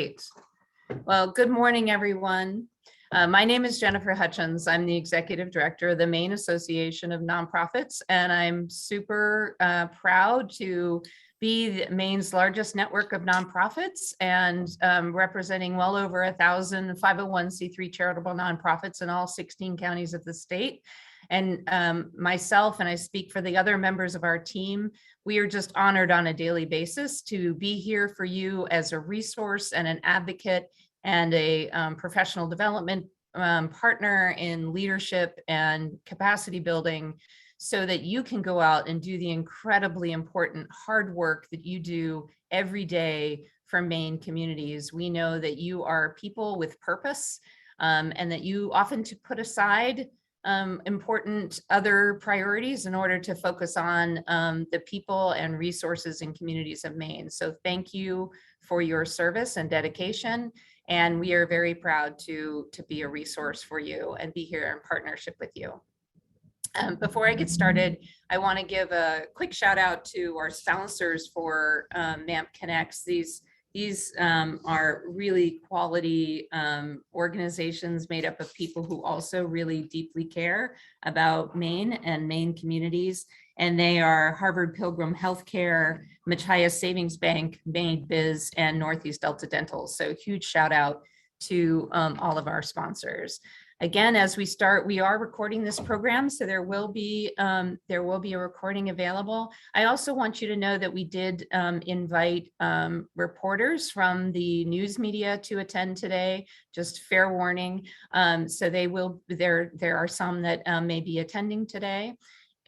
Great. Well, good morning, everyone. My name is Jennifer Hutchins. I'm the Executive Director of the Maine Association of Nonprofits, and I'm super proud to be Maine's largest network of nonprofits and representing well over 1,000 501c3 charitable nonprofits in all 16 counties of the state. And myself, and I speak for the other members of our team, we are just honored on a daily basis to be here for you as a resource and an advocate and a professional development partner in leadership and capacity building, so that you can go out and do the incredibly important hard work that you do every day for Maine communities. We know that you are people with purpose, and that you often put aside important other priorities in order to focus on the people and resources and communities of Maine. So thank you for your service and dedication. And we are very proud to be a resource for you and be here in partnership with you. Before I get started, I want to give a quick shout out to our sponsors for MANP Connects. These are really quality organizations made up of people who also really deeply care about Maine and Maine communities. And they are Harvard Pilgrim Healthcare, Machias Savings Bank, Maine Biz, and Northeast Delta Dental. So huge shout out to all of our sponsors. Again, as we start, we are recording this program, so there will be a recording available. I also want you to know that we did invite reporters from the news media to attend today. Just fair warning. So they will. There are some that may be attending today.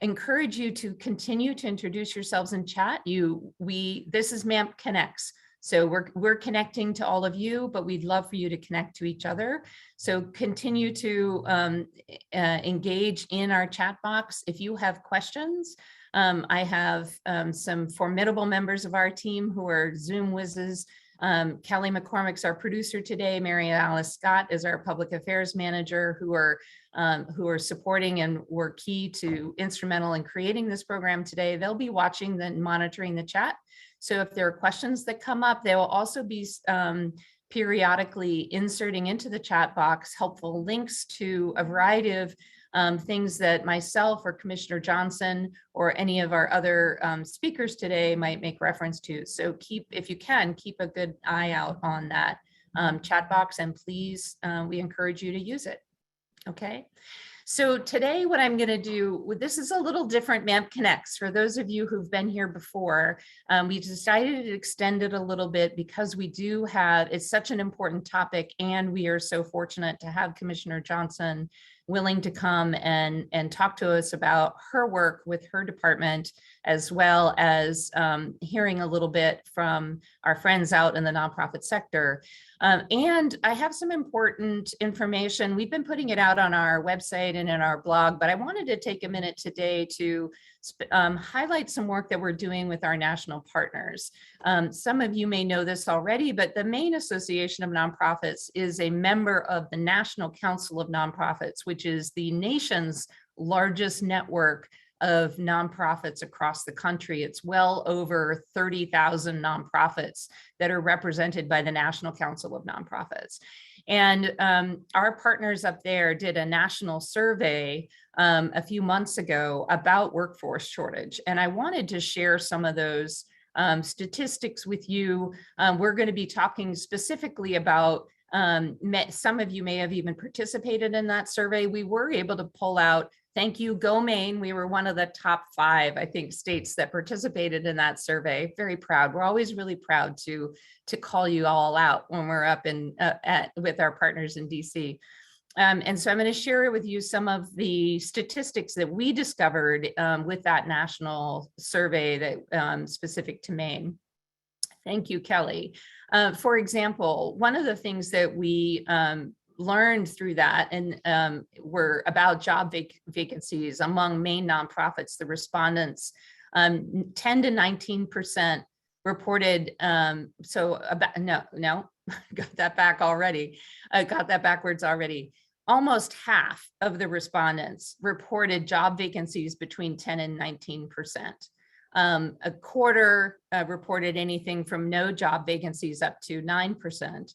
Encourage you to continue to introduce yourselves in chat. This is MANP Connects. So we're connecting to all of you, but we'd love for you to connect to each other. So continue to engage in our chat box. If you have questions, I have some formidable members of our team who are Zoom whizzes. Kelly McCormick's our producer today. Mary Alice Scott is our public affairs manager, who are supporting and were key to instrumental in creating this program today. They'll be watching and monitoring the chat. So if there are questions that come up, they will also be periodically inserting into the chat box helpful links to a variety of things that myself or Commissioner Johnson or any of our other speakers today might make reference to. So if you can, keep a good eye out on that chat box, and please, we encourage you to use it. Okay. So today what I'm going to do, this is a little different MANP Connects. For those of you who've been here before, we decided to extend it a little bit because we do have, it's such an important topic, and we are so fortunate to have Commissioner Johnson willing to come and talk to us about her work with her department, as well as hearing a little bit from our friends out in the nonprofit sector. And I have some important information. We've been putting it out on our website and in our blog, but I wanted to take a minute today to highlight some work that we're doing with our national partners. Some of you may know this already, but the Maine Association of Nonprofits is a member of the National Council of Nonprofits, which is the nation's largest network of nonprofits across the country. It's well over 30,000 nonprofits that are represented by the National Council of Nonprofits. And our partners up there did a national survey a few months ago about workforce shortage. And I wanted to share some of those statistics with you. We're going to be talking specifically about some of you may have even participated in that survey. We were able to pull out, thank you, Go Maine. We were one of the top 5, I think, states that participated in that survey. Very proud. We're always really proud to call you all out when we're up with our partners in DC. And so I'm going to share with you some of the statistics that we discovered with that national survey that specific to Maine. Thank you, Kelly. For example, one of the things that we learned through that and were about job vacancies among Maine nonprofits. The respondents, 10 to 19% reported, got that back already. Got that backwards already. Almost half of the respondents reported job vacancies between 10 and 19%. A quarter reported anything from no job vacancies up to 9%.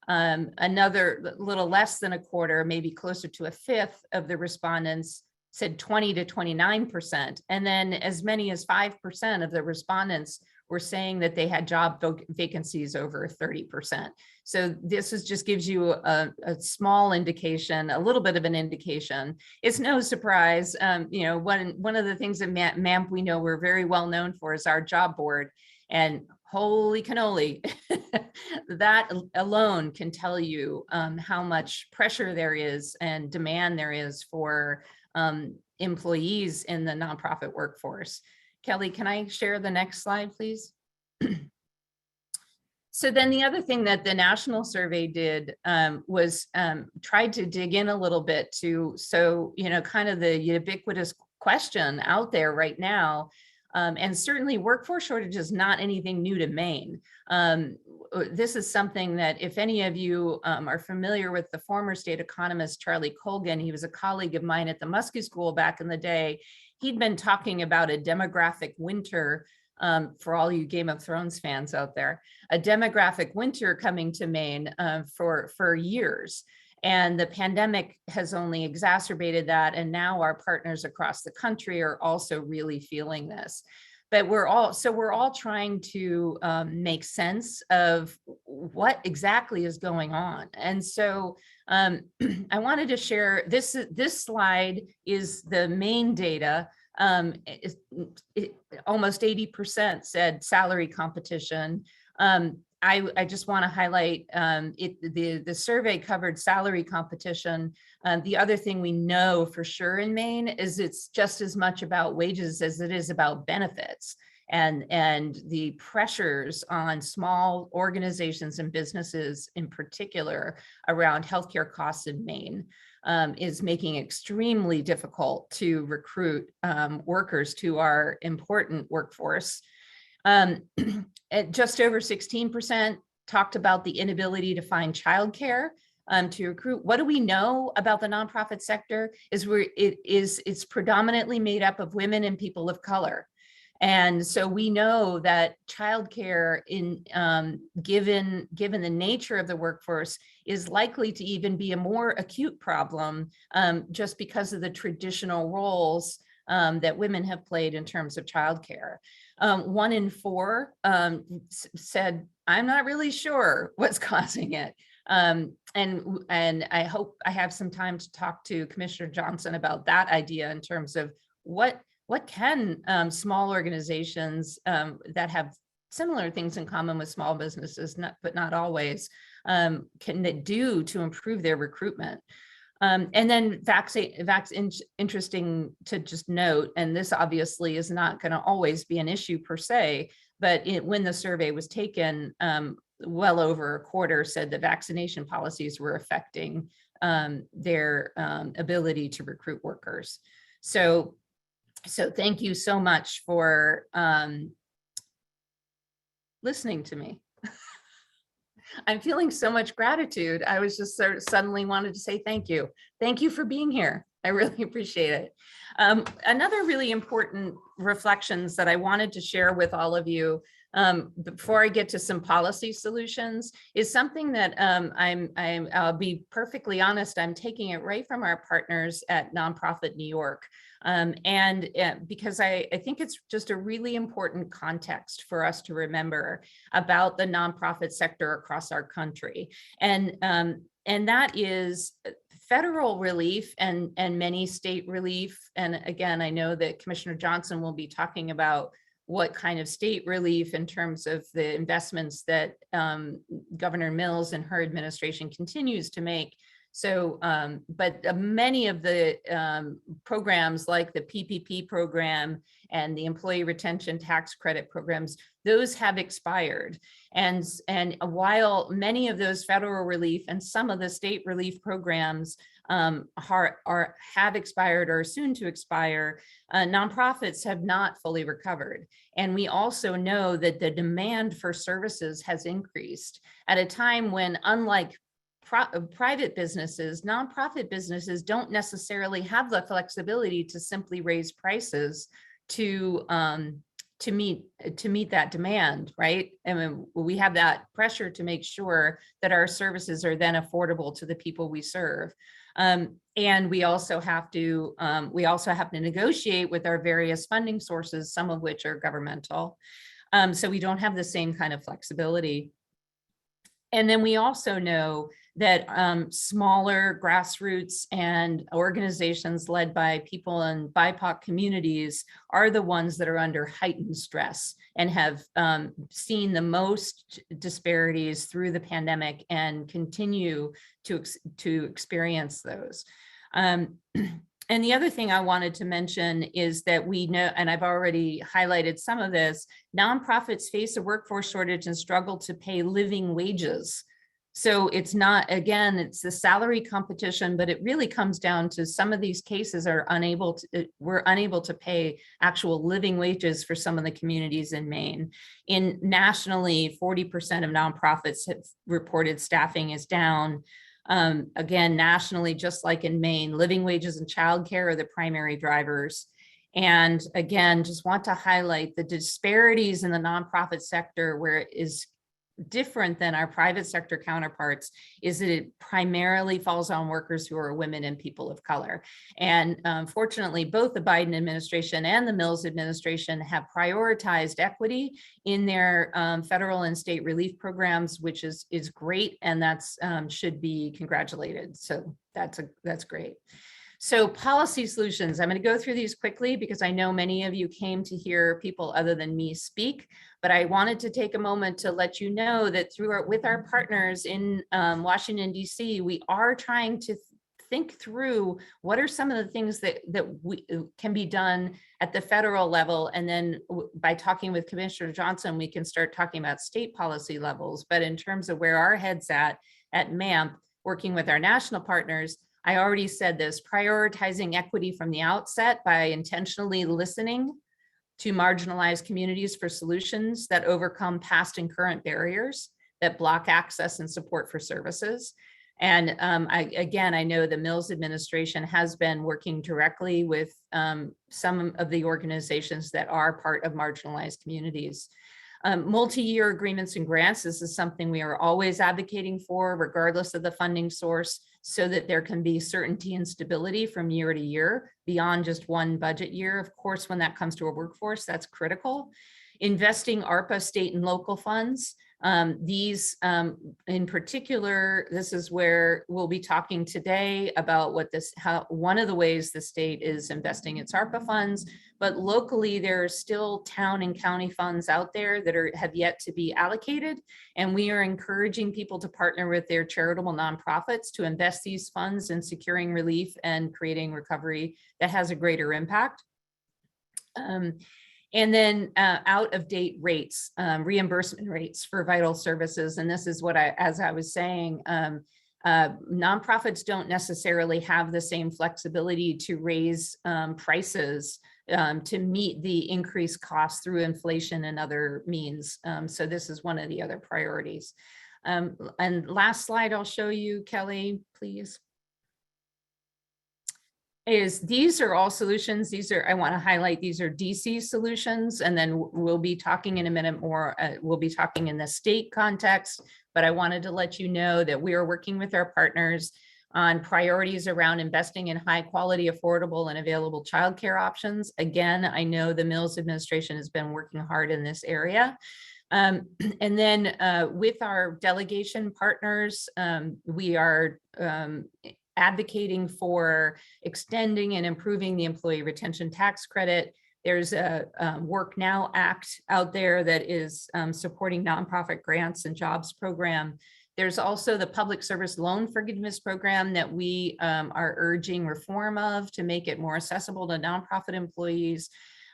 Another little less than a quarter, maybe closer to a fifth of the respondents said 20 to 29%. And then as many as 5% of the respondents were saying that they had job vacancies over 30%. So this just gives you a small indication, a little bit of an indication. It's no surprise, one of the things that MANP we know we're very well known for is our job board. And holy cannoli, that alone can tell you how much pressure there is and demand there is for employees in the nonprofit workforce. Kelly, can I share the next slide, please? So then the other thing that the national survey did was tried to dig in a little bit to, kind of the ubiquitous question out there right now. And certainly workforce shortage is not anything new to Maine. This is something that if any of you are familiar with the former state economist, Charlie Colgan, he was a colleague of mine at the Muskie School back in the day. He'd been talking about a demographic winter for all you Game of Thrones fans out there, a demographic winter coming to Maine for years. And the pandemic has only exacerbated that. And now our partners across the country are also really feeling this. But we're all trying to make sense of what exactly is going on. And so I wanted to share this slide is the Maine data. Almost 80% said salary competition. I just want to highlight the survey covered salary competition. The other thing we know for sure in Maine is it's just as much about wages as it is about benefits, and the pressures on small organizations and businesses in particular around healthcare costs in Maine is making it extremely difficult to recruit workers to our important workforce. At just over 16% talked about the inability to find childcare to recruit. What do we know about the nonprofit sector is it's predominantly made up of women and people of color. And so we know that childcare given the nature of the workforce is likely to even be a more acute problem just because of the traditional roles that women have played in terms of childcare. 1 in 4 said, I'm not really sure what's causing it. And I hope I have some time to talk to Commissioner Johnson about that idea in terms of what can small organizations that have similar things in common with small businesses, but not always, can they do to improve their recruitment? And then interesting to just note, and this obviously is not going to always be an issue per se, but when the survey was taken, well over a quarter said that vaccination policies were affecting their ability to recruit workers. So thank you so much for listening to me. I'm feeling so much gratitude. I was just suddenly wanted to say thank you. Thank you for being here. I really appreciate it. Another really important reflections that I wanted to share with all of you before I get to some policy solutions is something that I'll be perfectly honest, I'm taking it right from our partners at Nonprofit New York. Because I think it's just a really important context for us to remember about the nonprofit sector across our country. And that is federal relief and many state relief. And again, I know that Commissioner Johnson will be talking about what kind of state relief in terms of the investments that Governor Mills and her administration continues to make. So, but many of the programs like the PPP program and the Employee Retention Tax Credit programs, those have expired. And while many of those federal relief and some of the state relief programs have expired or are soon to expire, nonprofits have not fully recovered. And we also know that the demand for services has increased at a time when, unlike private businesses, nonprofit businesses don't necessarily have the flexibility to simply raise prices to to meet that demand, right? And we have that pressure to make sure that our services are then affordable to the people we serve. And we also have to negotiate with our various funding sources, some of which are governmental. So we don't have the same kind of flexibility. And then we also know that smaller grassroots and organizations led by people in BIPOC communities are the ones that are under heightened stress and have seen the most disparities through the pandemic and continue to experience those. And the other thing I wanted to mention is that we know, and I've already highlighted some of this, nonprofits face a workforce shortage and struggle to pay living wages. So it's not, again, it's the salary competition, but it really comes down to some of these cases are we're unable to pay actual living wages for some of the communities in Maine. Nationally, 40% of nonprofits have reported staffing is down. Again, nationally, just like in Maine, living wages and childcare are the primary drivers. And again, just want to highlight the disparities in the nonprofit sector where it is different than our private sector counterparts is that it primarily falls on workers who are women and people of color. And fortunately, both the Biden administration and the Mills administration have prioritized equity in their federal and state relief programs, which is great, and that's should be congratulated. So that's great. So policy solutions, I'm going to go through these quickly because I know many of you came to hear people other than me speak, but I wanted to take a moment to let you know that with our partners in Washington, D.C., we are trying to think through what are some of the things that can be done at the federal level. And then by talking with Commissioner Johnson, we can start talking about state policy levels. But in terms of where our head's at MANP, working with our national partners, I already said this, prioritizing equity from the outset by intentionally listening to marginalized communities for solutions that overcome past and current barriers that block access and support for services. And I know the Mills administration has been working directly with some of the organizations that are part of marginalized communities. Multi-year agreements and grants, this is something we are always advocating for, regardless of the funding source, so that there can be certainty and stability from year to year beyond just one budget year. Of course, when that comes to a workforce, that's critical. Investing ARPA state and local funds. These in particular, this is where we'll be talking today about one of the ways the state is investing its ARPA funds, but locally there are still town and county funds out there that have yet to be allocated. And we are encouraging people to partner with their charitable nonprofits to invest these funds in securing relief and creating recovery that has a greater impact. And then out of date rates, reimbursement rates for vital services. And this is what as I was saying, nonprofits don't necessarily have the same flexibility to raise prices to meet the increased costs through inflation and other means. So this is one of the other priorities. And last slide I'll show you, Kelly, please. These are all solutions. I want to highlight, these are DC solutions, and then we'll be talking in a minute more. We'll be talking in the state context, but I wanted to let you know that we are working with our partners on priorities around investing in high quality, affordable, and available childcare options. Again, I know the Mills administration has been working hard in this area. And then with our delegation partners, we are advocating for extending and improving the employee retention tax credit. There's a Work Now Act out there that is supporting nonprofit grants and jobs program. There's also the public service loan forgiveness program that we are urging reform of to make it more accessible to nonprofit employees.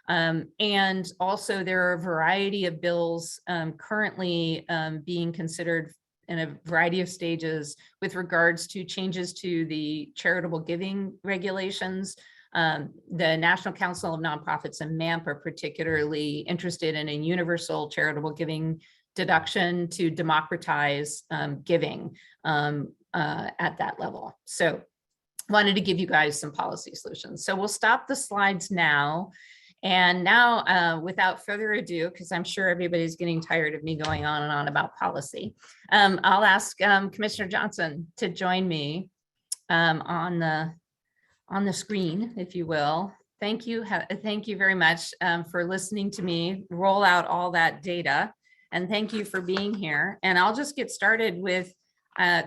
And also there are a variety of bills currently being considered in a variety of stages with regards to changes to the charitable giving regulations. The National Council of Nonprofits and MANP are particularly interested in a universal charitable giving deduction to democratize giving at that level. So wanted to give you guys some policy solutions. So we'll stop the slides now. And now, without further ado, because I'm sure everybody's getting tired of me going on and on about policy, I'll ask Commissioner Johnson to join me on the screen, if you will. Thank you. Thank you very much for listening to me roll out all that data. And thank you for being here. And I'll just get started with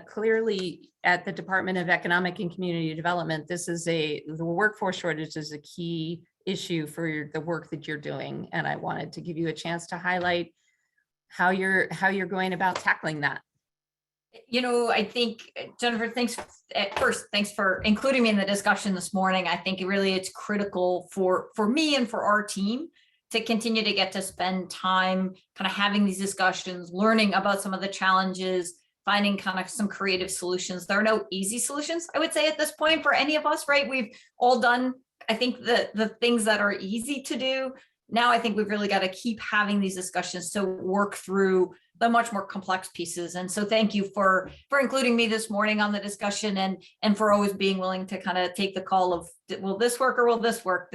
clearly at the Department of Economic and Community Development, the workforce shortage is a key issue for the work that you're doing. And I wanted to give you a chance to highlight how you're going about tackling that. I think, Jennifer, thanks for including me in the discussion this morning. I think it's critical for me and for our team to continue to get to spend time kind of having these discussions, learning about some of the challenges, finding kind of some creative solutions. There are no easy solutions, I would say, at this point for any of us, right? We've all done, I think, the things that are easy to do. Now, I think we've really got to keep having these discussions to work through the much more complex pieces. And so thank you for including me this morning on the discussion and for always being willing to kind of take the call of, will this work or will this work?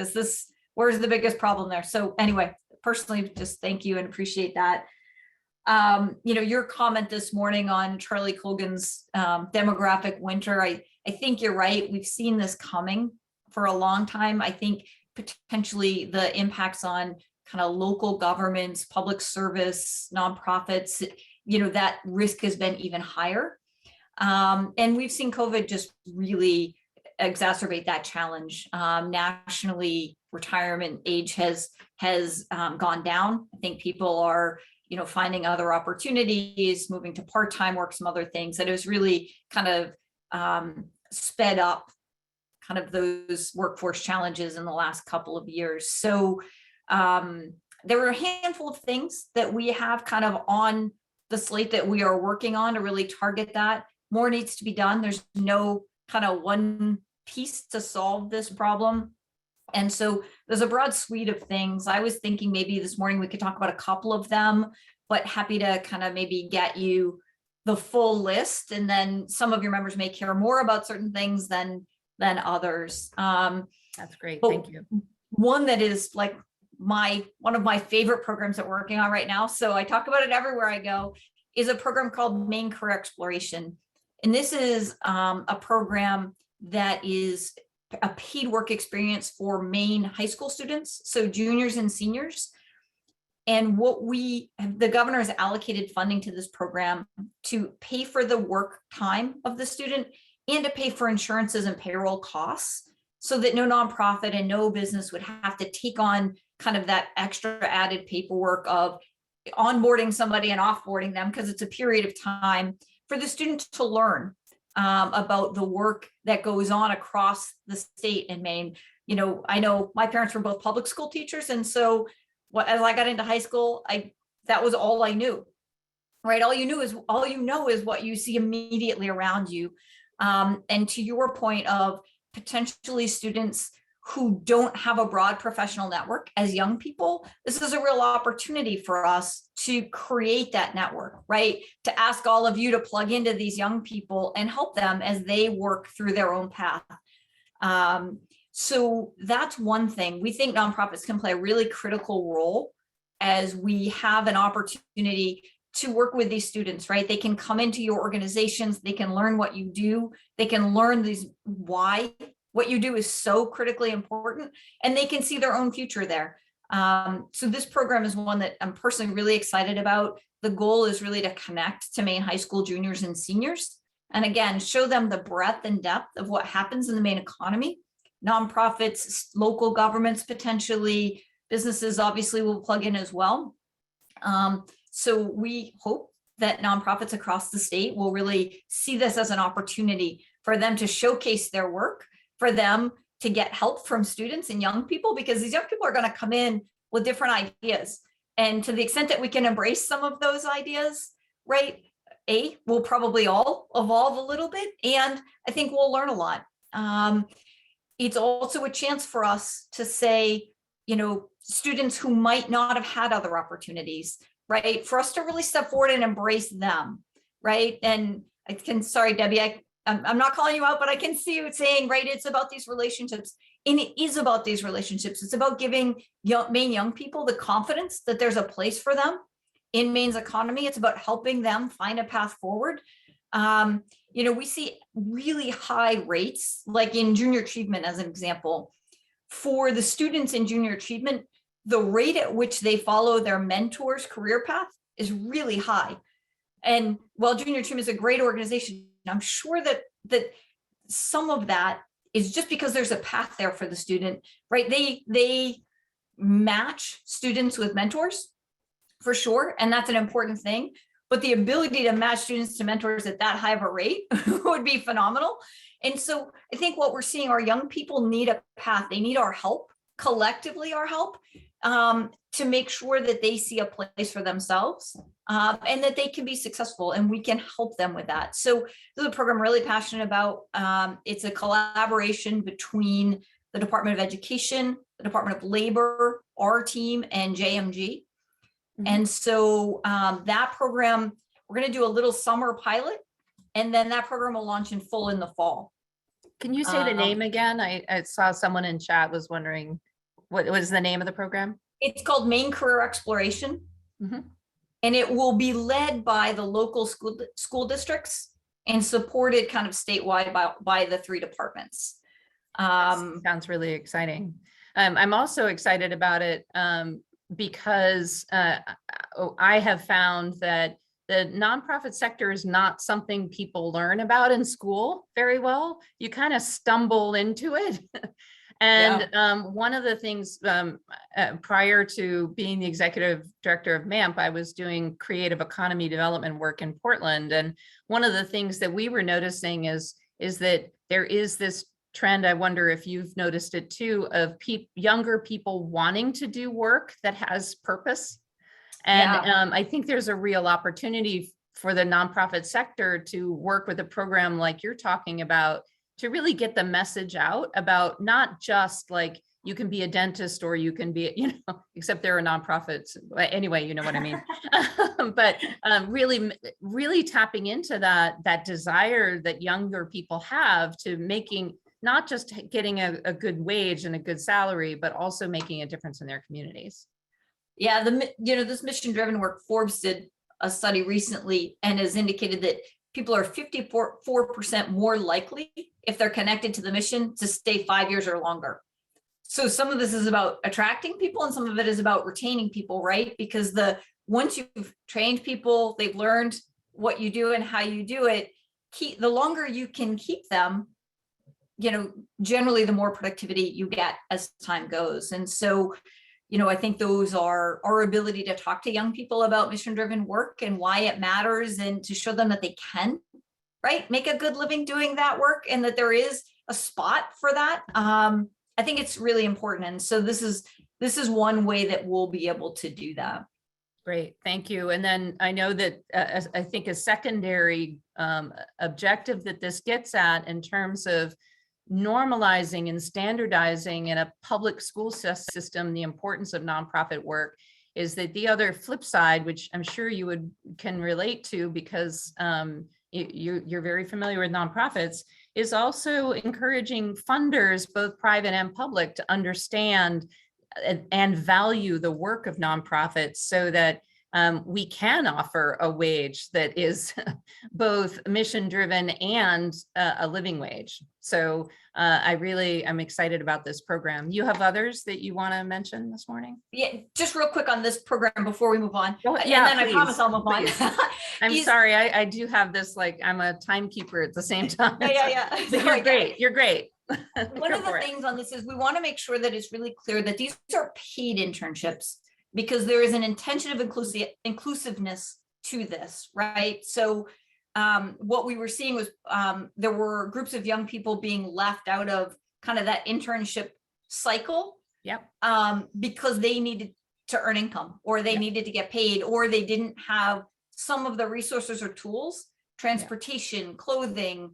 Where's the biggest problem there? So anyway, personally, just thank you and appreciate that. Your comment this morning on Charlie Colgan's demographic winter, I think you're right. We've seen this coming for a long time. I think potentially the impacts on kind of local governments, public service, nonprofits, that risk has been even higher. And we've seen COVID just really exacerbate that challenge. Nationally, retirement age has gone down. I think people are, finding other opportunities, moving to part-time work, some other things that has really kind of sped up kind of those workforce challenges in the last couple of years. So there were a handful of things that we have kind of on the slate that we are working on to really target that. More needs to be done. There's no kind of one piece to solve this problem. And so there's a broad suite of things. I was thinking maybe this morning we could talk about a couple of them, but happy to kind of maybe get you the full list. And then some of your members may care more about certain things than others. That's great. Thank you. One that is like one of my favorite programs that we're working on right now, so I talk about it everywhere I go, is a program called Maine Career Exploration. And this is a program that is a paid work experience for Maine high school students, so juniors and seniors. And the governor has allocated funding to this program to pay for the work time of the student and to pay for insurances and payroll costs, so that no nonprofit and no business would have to take on kind of that extra added paperwork of onboarding somebody and offboarding them, because it's a period of time for the student to learn about the work that goes on across the state in Maine. I know my parents were both public school teachers, and so as I got into high school, that was all I knew, right? All you know is what you see immediately around you. And to your point of potentially students who don't have a broad professional network as young people, this is a real opportunity for us to create that network, right? To ask all of you to plug into these young people and help them as they work through their own path. So that's one thing. We think nonprofits can play a really critical role as we have an opportunity to work with these students, right? They can come into your organizations, they can learn what you do, they can learn why what you do is so critically important, and they can see their own future there. So this program is one that I'm personally really excited about. The goal is really to connect to Maine high school juniors and seniors, and again, show them the breadth and depth of what happens in the Maine economy. Nonprofits, local governments, potentially businesses obviously will plug in as well. So we hope that nonprofits across the state will really see this as an opportunity for them to showcase their work, for them to get help from students and young people, because these young people are going to come in with different ideas. And to the extent that we can embrace some of those ideas, right, we'll probably all evolve a little bit, and I think we'll learn a lot. It's also a chance for us to say, students who might not have had other opportunities, right, for us to really step forward and embrace them, right? And sorry, Debbie, I'm not calling you out, but I can see you saying, right, it's about these relationships. And it is about these relationships. It's about giving Maine young people the confidence that there's a place for them in Maine's economy. It's about helping them find a path forward. We see really high rates, like in junior achievement, as an example. For the students in junior achievement, the rate at which they follow their mentor's career path is really high. And while Junior Achievement is a great organization, I'm sure that some of that is just because there's a path there for the student, right? They match students with mentors for sure, and that's an important thing. But the ability to match students to mentors at that high of a rate would be phenomenal. And so I think what we're seeing, our young people need a path. They need our help, collectively our help, to make sure that they see a place for themselves, and that they can be successful, and we can help them with that. So this is a program I'm really passionate about. It's a collaboration between the Department of Education, the Department of Labor, our team, and JMG. And so that program, we're going to do a little summer pilot, and then that program will launch in full in the fall. Can you say the name again? I saw someone in chat was wondering what was the name of the program? It's called Maine Career Exploration. Mm-hmm. And it will be led by the local school districts and supported kind of statewide by the 3 departments. Sounds really exciting. I'm also excited about it because I have found that the nonprofit sector is not something people learn about in school very well. You kind of stumble into it. And one of the things prior to being the executive director of MANP, I was doing creative economy development work in Portland. And one of the things that we were noticing is that there is this trend, I wonder if you've noticed it too, of younger people wanting to do work that has purpose. And I think there's a real opportunity for the nonprofit sector to work with a program like you're talking about, to really get the message out about not just like you can be a dentist or you can be, except there are nonprofits anyway, you know what I mean. But really tapping into that desire that younger people have to making, not just getting a good wage and a good salary, but also making a difference in their communities. Yeah, this mission-driven work, Forbes did a study recently and has indicated that people are 54% more likely, if they're connected to the mission, to stay 5 years or longer. So some of this is about attracting people and some of it is about retaining people, right? Because once you've trained people, they've learned what you do and how you do it, the longer you can keep them, generally the more productivity you get as time goes. And so, I think those are our ability to talk to young people about mission-driven work and why it matters, and to show them that they can, right, make a good living doing that work, and that there is a spot for that. I think it's really important. And so this is one way that we'll be able to do that. Great, thank you. And then I know that I think a secondary objective that this gets at in terms of normalizing and standardizing in a public school system the importance of nonprofit work is that the other flip side, which I'm sure you can relate to because you're very familiar with nonprofits, is also encouraging funders, both private and public, to understand and value the work of nonprofits so that we can offer a wage that is both mission driven and a living wage. So I'm excited about this program. You have others that you want to mention this morning? Yeah, just real quick on this program before we move on. Yeah, and then I promise I'll move on. I'm sorry, I do have this, like, I'm a timekeeper at the same time. Yeah. But you're great. You're great. One of the things on this is we want to make sure that it's really clear that these are paid internships, because there is an intention of inclusiveness to this, right? So what we were seeing was there were groups of young people being left out of kind of that internship cycle. Yep. Because they needed to earn income, or they needed to get paid, or they didn't have some of the resources or tools, transportation, clothing,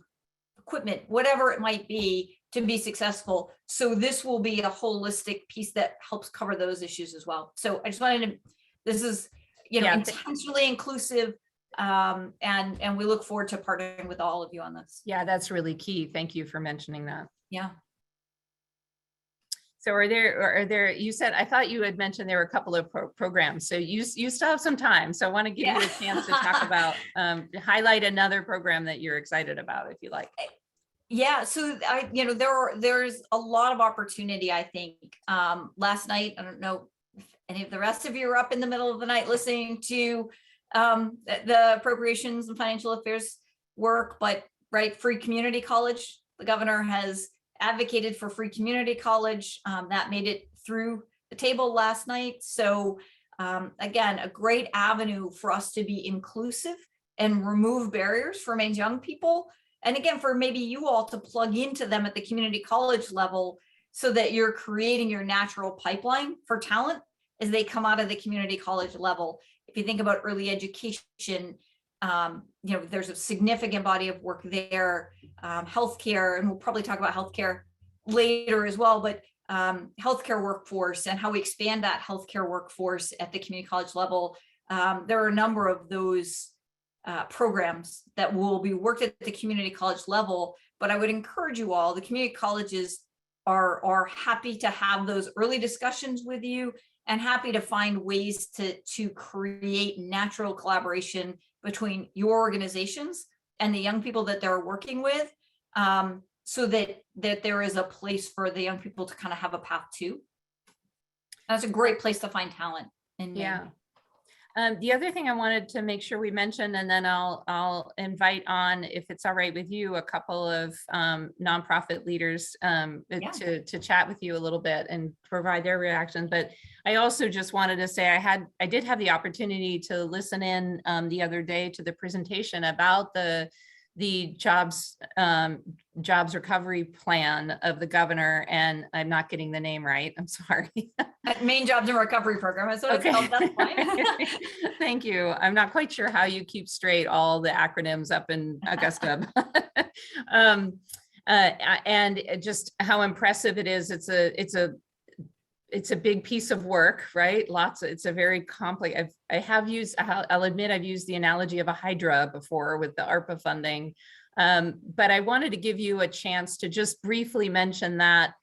equipment, whatever it might be, to be successful. So this will be a holistic piece that helps cover those issues as well. So I just wanted to, this is, intentionally inclusive, and we look forward to partnering with all of you on this. Yeah, that's really key. Thank you for mentioning that. Yeah. So are there, you said, I thought you had mentioned there were a couple of programs. So you still have some time. So I want to give you a chance to talk about, highlight another program that you're excited about, if you like. Yeah, so there's a lot of opportunity, I think. Last night, I don't know if any of the rest of you are up in the middle of the night listening to the appropriations and financial affairs work, but right, free community college, the governor has advocated for free community college. That made it through the table last night. So again, a great avenue for us to be inclusive and remove barriers for Maine's young people. And again, for maybe you all to plug into them at the community college level so that you're creating your natural pipeline for talent as they come out of the community college level. If you think about early education, there's a significant body of work there, healthcare, and we'll probably talk about healthcare later as well, but healthcare workforce and how we expand that healthcare workforce at the community college level. There are a number of those programs that will be worked at the community college level, but I would encourage you all, the community colleges are happy to have those early discussions with you and happy to find ways to create natural collaboration between your organizations and the young people that they're working with, so that there is a place for the young people to kind of have a path to. That's a great place to find talent in Maine. Yeah. The other thing I wanted to make sure we mention, and then I'll invite on, if it's all right with you, a couple of nonprofit leaders to chat with you a little bit and provide their reactions. But I also just wanted to say I did have the opportunity to listen in the other day to the presentation about the jobs recovery plan of the governor, and I'm not getting the name right. I'm sorry. Maine Jobs and Recovery Program. That's what it's called. That's fine. Thank you. I'm not quite sure how you keep straight all the acronyms up in Augusta. And just how impressive it is. It's a big piece of work, right? It's a very complex. I'll admit I've used the analogy of a hydra before with the ARPA funding. But I wanted to give you a chance to just briefly mention that,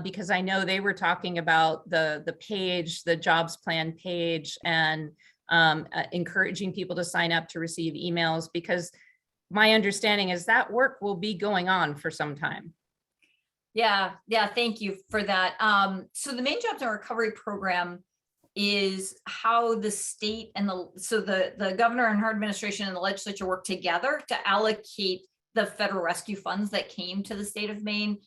because I know they were talking about the page, the jobs plan page, and encouraging people to sign up to receive emails, because my understanding is that work will be going on for some time. Yeah, thank you for that. So the Maine Jobs and Recovery Program is how the state and the governor and her administration and the legislature work together to allocate the federal rescue funds that came to the state of Maine.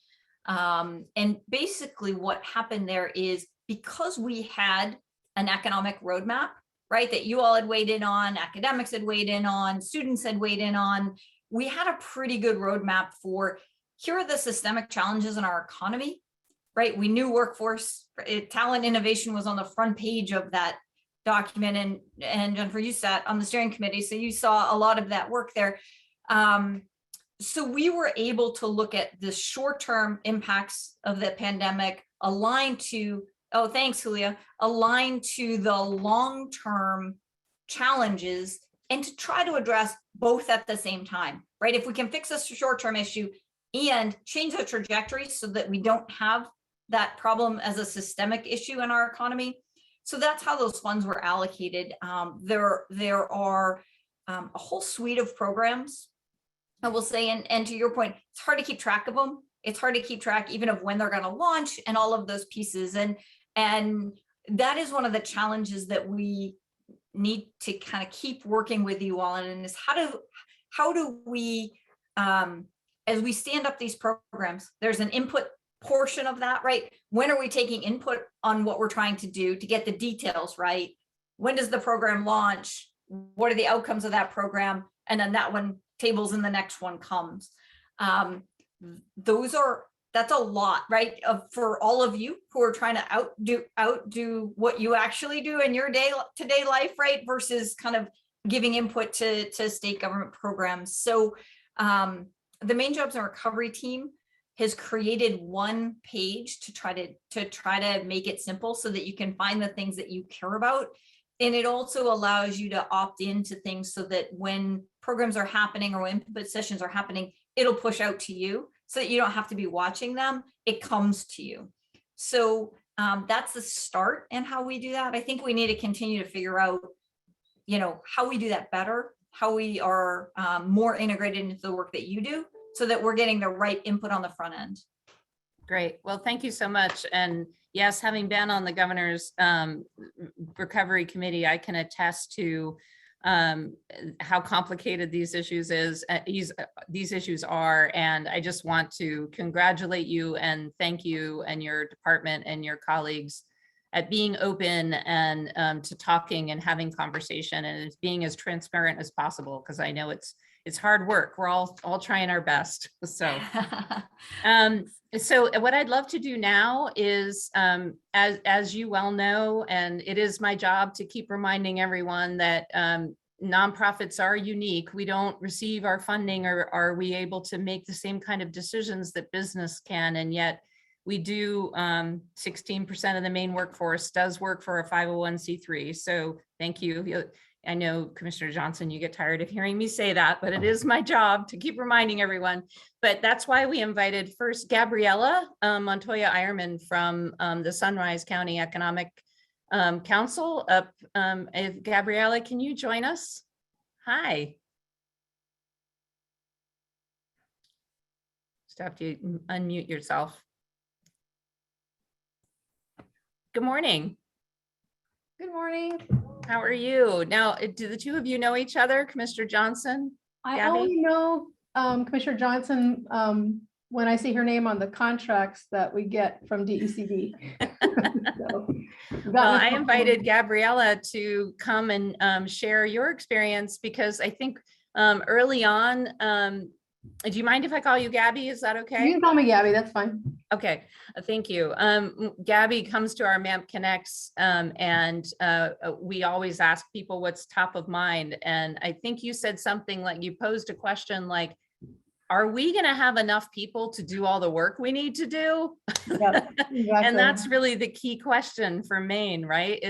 And basically what happened there is, because we had an economic roadmap, right, that you all had weighed in on, academics had weighed in on, students had weighed in on, we had a pretty good roadmap for, here are the systemic challenges in our economy, right? We knew workforce, talent innovation was on the front page of that document. And Jennifer, you sat on the steering committee, so you saw a lot of that work there. So we were able to look at the short-term impacts of the pandemic, aligned to, oh, thanks, Julia, aligned to the long-term challenges, and to try to address both at the same time, right? If we can fix this short-term issue and change the trajectory so that we don't have that problem as a systemic issue in our economy. So that's how those funds were allocated. There are a whole suite of programs, I will say, and to your point, it's hard to keep track of them. It's hard to keep track even of when they're going to launch and all of those pieces. And that is one of the challenges that we need to kind of keep working with you all on, and is how do we, as we stand up these programs, there's an input portion of that, right? When are we taking input on what we're trying to do to get the details right? When does the program launch? What are the outcomes of that program? And then that one tables and the next one comes. That's a lot, right? For all of you who are trying to outdo what you actually do in your day-to-day life, right? Versus kind of giving input to state government programs. So the Maine Jobs and Recovery team has created one page to try to make it simple so that you can find the things that you care about. And it also allows you to opt into things so that when programs are happening or when input sessions are happening, it'll push out to you so that you don't have to be watching them. It comes to you. So that's the start in how we do that. I think we need to continue to figure out, how we do that better, how we are more integrated into the work that you do so that we're getting the right input on the front end. Great. Well, thank you so much. And yes, having been on the governor's recovery committee, I can attest to how complicated these issues are. And I just want to congratulate you and thank you and your department and your colleagues at being open and to talking and having conversation and being as transparent as possible, because I know it's hard work. We're all trying our best. So so what I'd love to do now is, as you well know, and it is my job to keep reminding everyone that nonprofits are unique. We don't receive our funding, or are we able to make the same kind of decisions that business can, and yet we do. 16% of the Maine workforce does work for a 501c3. So thank you. I know, Commissioner Johnson, you get tired of hearing me say that, but it is my job to keep reminding everyone. But that's why we invited first Gabriela Montoya-Eyerman from the Sunrise County Economic Council up. If Gabriela, can you join us? Hi. Just have to unmute yourself. Good morning. Good morning. How are you? Now, do the two of you know each other, Commissioner Johnson? I Gabby? only know Commissioner Johnson when I see her name on the contracts that we get from DECD. So, Well, I invited Gabriela to come and share your experience, because I think early on, do you mind if I call you Gabby? Is that okay? You can call me Gabby, that's fine. Okay, thank you. Gabby comes to our MANP Connects and we always ask people what's top of mind. And I think you said something like, you posed a question like, are we going to have enough people to do all the work we need to do? Yep, exactly. And that's really the key question for Maine, right?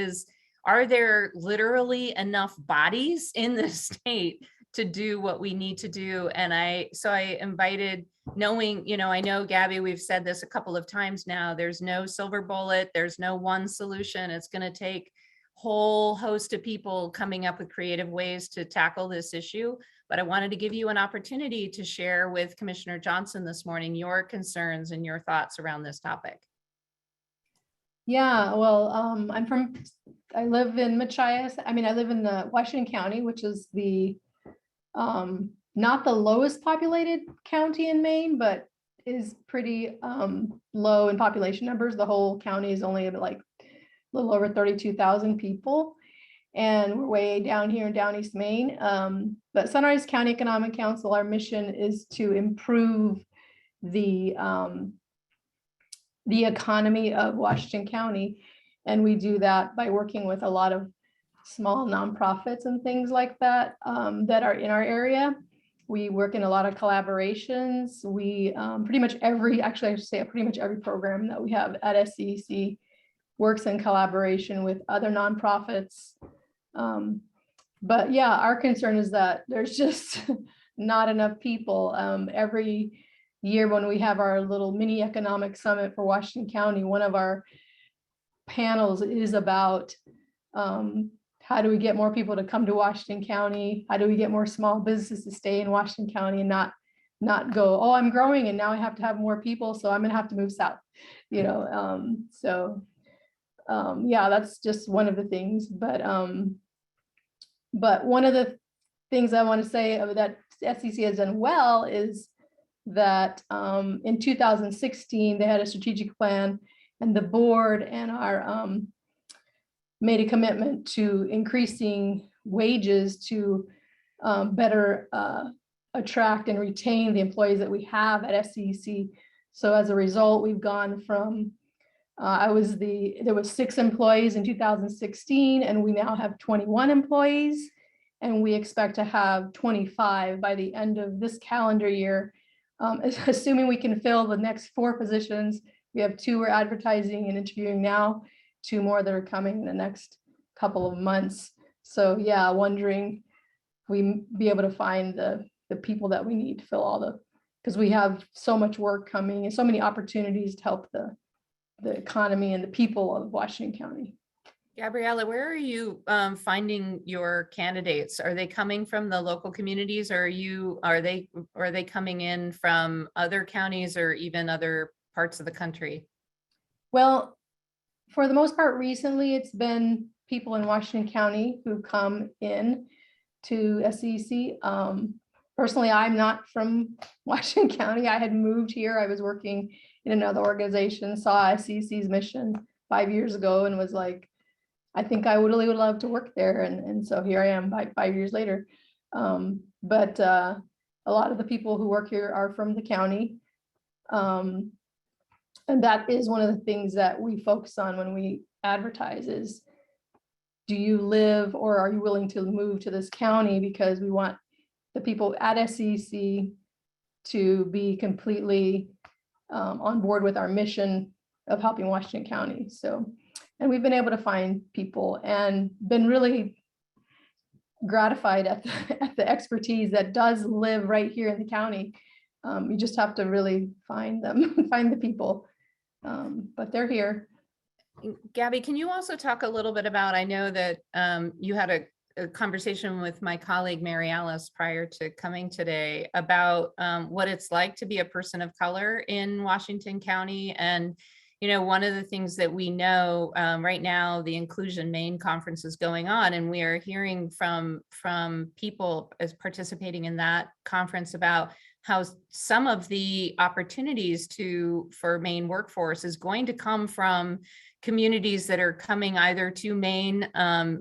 Are there literally enough bodies in the state to do what we need to do? And so I invited, knowing, I know, Gabby, we've said this a couple of times now, there's no silver bullet, there's no one solution. It's going to take a whole host of people coming up with creative ways to tackle this issue. But I wanted to give you an opportunity to share with Commissioner Johnson this morning your concerns and your thoughts around this topic. Yeah, well, I live in Machias. I live in the Washington County, which is the not the lowest populated county in Maine, but is pretty low in population numbers. The whole county is only like a little over 32,000 people. And we're way down here in down East Maine. But Sunrise County Economic Council, our mission is to improve the economy of Washington County. And we do that by working with a lot of small nonprofits and things like that that are in our area. We work in a lot of collaborations. We pretty much every program that we have at SCEC works in collaboration with other nonprofits. But yeah, our concern is that there's just not enough people. Every year when we have our little mini economic summit for Washington County, one of our panels is about how do we get more people to come to Washington County? How do we get more small businesses to stay in Washington County and not go, oh, I'm growing and now I have to have more people, so I'm gonna have to move south, yeah, that's just one of the things. But one of the things I want to say that SCC has done well is that in 2016, they had a strategic plan, and the board and our made a commitment to increasing wages to better attract and retain the employees that we have at SCC. So as a result, we've gone from there was 6 employees in 2016, and we now have 21 employees, and we expect to have 25 by the end of this calendar year, assuming we can fill the next 4 positions. We have 2 we're advertising and interviewing now, 2 more that are coming in the next couple of months. So yeah, wondering if we be able to find the people that we need to fill because we have so much work coming and so many opportunities to help the the economy and the people of Washington County. Gabriela, where are you finding your candidates? Are they coming from the local communities, or are they coming in from other counties or even other parts of the country? Well, for the most part, recently, it's been people in Washington County who come in to SCEC. Personally, I'm not from Washington County. I had moved here. I was working in another organization, saw SCEC's mission 5 years ago and was like, I think I really would love to work there. And so here I am 5 years later. But a lot of the people who work here are from the county. And that is one of the things that we focus on when we advertise is, do you live or are you willing to move to this county? Because we want the people at SCEC to be completely on board with our mission of helping Washington County. So, and we've been able to find people and been really gratified at the expertise that does live right here in the county. You just have to really find them, find the people, but they're here. Gabby, can you also talk a little bit about, I know that you had a conversation with my colleague, Mary Alice, prior to coming today about what it's like to be a person of color in Washington County. And, you know, one of the things that we know right now, the Inclusion Maine conference is going on, and we are hearing from people as participating in that conference about how some of the opportunities for Maine workforce is going to come from communities that are coming either to Maine,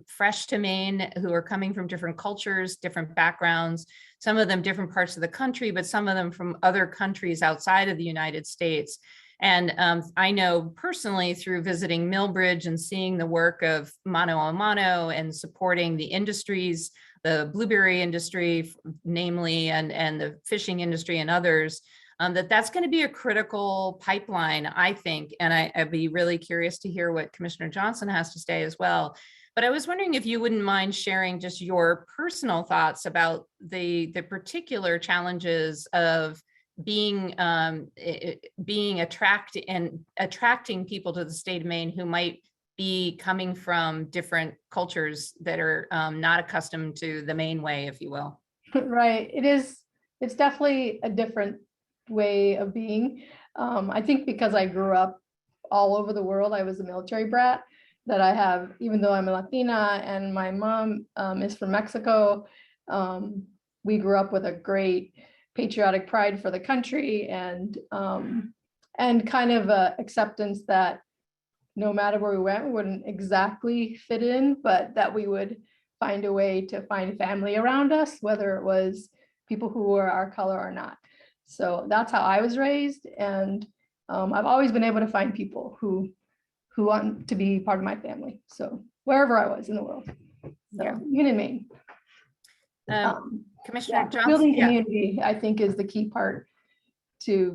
fresh to Maine, who are coming from different cultures, different backgrounds, some of them different parts of the country, but some of them from other countries outside of the United States. And I know personally through visiting Millbridge and seeing the work of Mano a Mano and supporting the industries, the blueberry industry, namely, and the fishing industry and others, that's going to be a critical pipeline, I think. And I'd be really curious to hear what Commissioner Johnson has to say as well. But I was wondering if you wouldn't mind sharing just your personal thoughts about the particular challenges of attracting people to the state of Maine who might be coming from different cultures that are not accustomed to the Maine way, if you will. Right. It's definitely a different way of being. I think because I grew up all over the world, I was a military brat, that I have, even though I'm a Latina and my mom is from Mexico, we grew up with a great patriotic pride for the country and kind of acceptance that no matter where we went, we wouldn't exactly fit in, but that we would find a way to find family around us, whether it was people who were our color or not. So that's how I was raised. And I've always been able to find people who want to be part of my family. So wherever I was in the world. So Yeah. even in Maine. Commissioner Johnson, Building community, I think, is the key part to.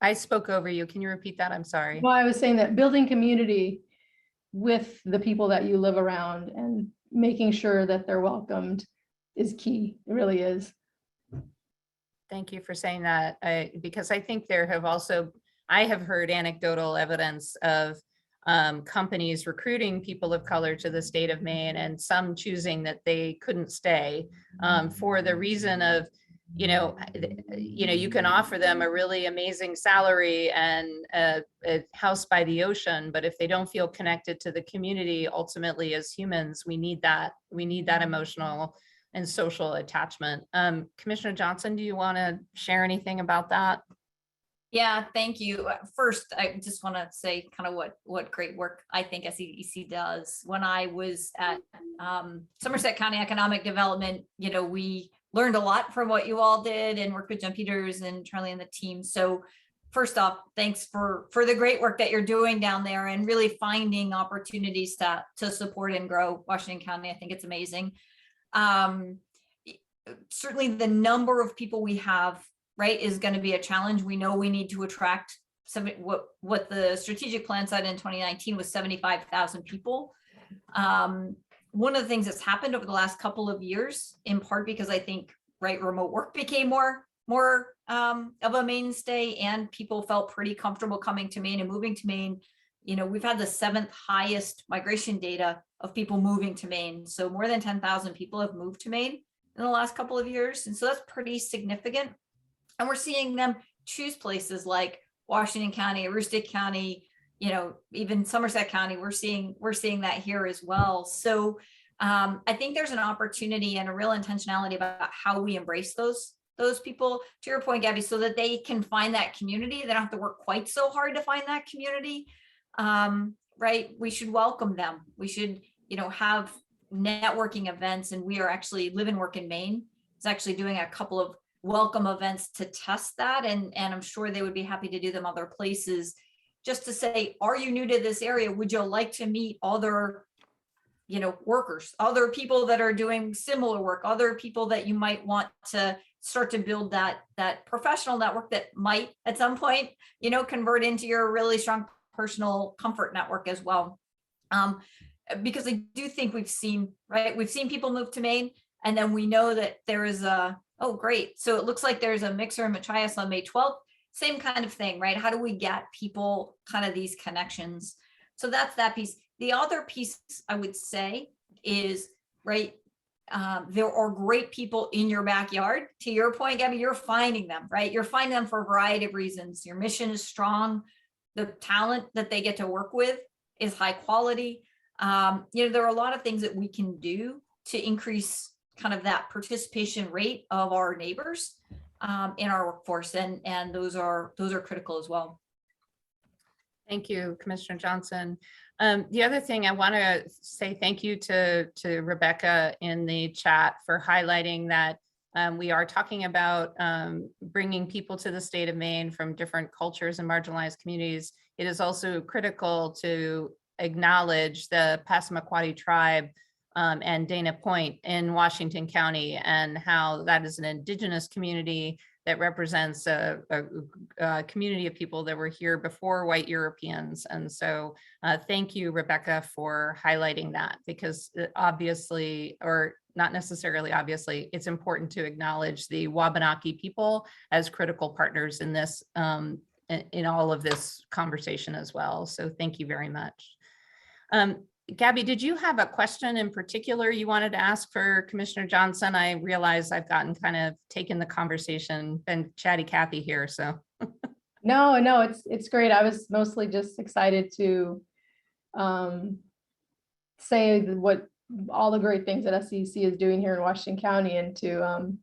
I spoke over you. Can you repeat that? I'm sorry. Well, I was saying that building community with the people that you live around and making sure that they're welcomed is key. It really is. Thank you for saying that, because I think I have heard anecdotal evidence of companies recruiting people of color to the state of Maine, and some choosing that they couldn't stay for the reason of, you can offer them a really amazing salary and a house by the ocean, but if they don't feel connected to the community, ultimately as humans, we need that emotional and social attachment. Commissioner Johnson, do you want to share anything about that? Yeah, thank you. First, I just want to say kind of what great work I think SCEC does. When I was at Somerset County Economic Development, we learned a lot from what you all did and worked with Jen Peters and Charlie and the team. So first off, thanks for the great work that you're doing down there and really finding opportunities to support and grow Washington County. I think it's amazing. Certainly the number of people we have, right, is going to be a challenge. We know we need to attract what the strategic plan said in 2019 was 75,000 people. One of the things that's happened over the last couple of years, in part because I think, right, remote work became more of a mainstay and people felt pretty comfortable coming to Maine and moving to Maine. we've had the 7th highest migration data of people moving to Maine. So more than 10,000 people have moved to Maine in the last couple of years. And so that's pretty significant. And we're seeing them choose places like Washington County, Aroostook County, even Somerset County. We're seeing that here as well. So I think there's an opportunity and a real intentionality about how we embrace those people, to your point, Gabby, so that they can find that community. They don't have to work quite so hard to find that community. Right? We should welcome them. We should, have networking events, and we are actually Live and Work in Maine is actually doing a couple of welcome events to test that. And I'm sure they would be happy to do them other places, just to say, are you new to this area? Would you like to meet other, workers, other people that are doing similar work, other people that you might want to start to build that professional network that might at some point, convert into your really strong personal comfort network as well. Because I do think we've seen people move to Maine, and then we know that there is oh, great. So it looks like there's a mixer in Machias on May 12th, same kind of thing, right? How do we get people kind of these connections? So that's that piece. The other piece I would say is, right, there are great people in your backyard. To your point, Gabby, you're finding them, right? You're finding them for a variety of reasons. Your mission is strong. The talent that they get to work with is high quality. There are a lot of things that we can do to increase kind of that participation rate of our neighbors in our workforce, and those are critical as well. Thank you, Commissioner Johnson. The other thing I want to say thank you to Rebecca in the chat for highlighting that we are talking about bringing people to the state of Maine from different cultures and marginalized communities. It is also critical to acknowledge the Passamaquoddy tribe and Dana Point in Washington County, and how that is an indigenous community that represents a community of people that were here before white Europeans. And so thank you, Rebecca, for highlighting that, because obviously, or not necessarily obviously, it's important to acknowledge the Wabanaki people as critical partners in this, in all of this conversation as well. So thank you very much. Gabby, did you have a question in particular you wanted to ask for Commissioner Johnson? I realize I've gotten kind of taken the conversation, been chatty Cathy here, so. No, it's great. I was mostly just excited to say what all the great things that SCC is doing here in Washington County, and to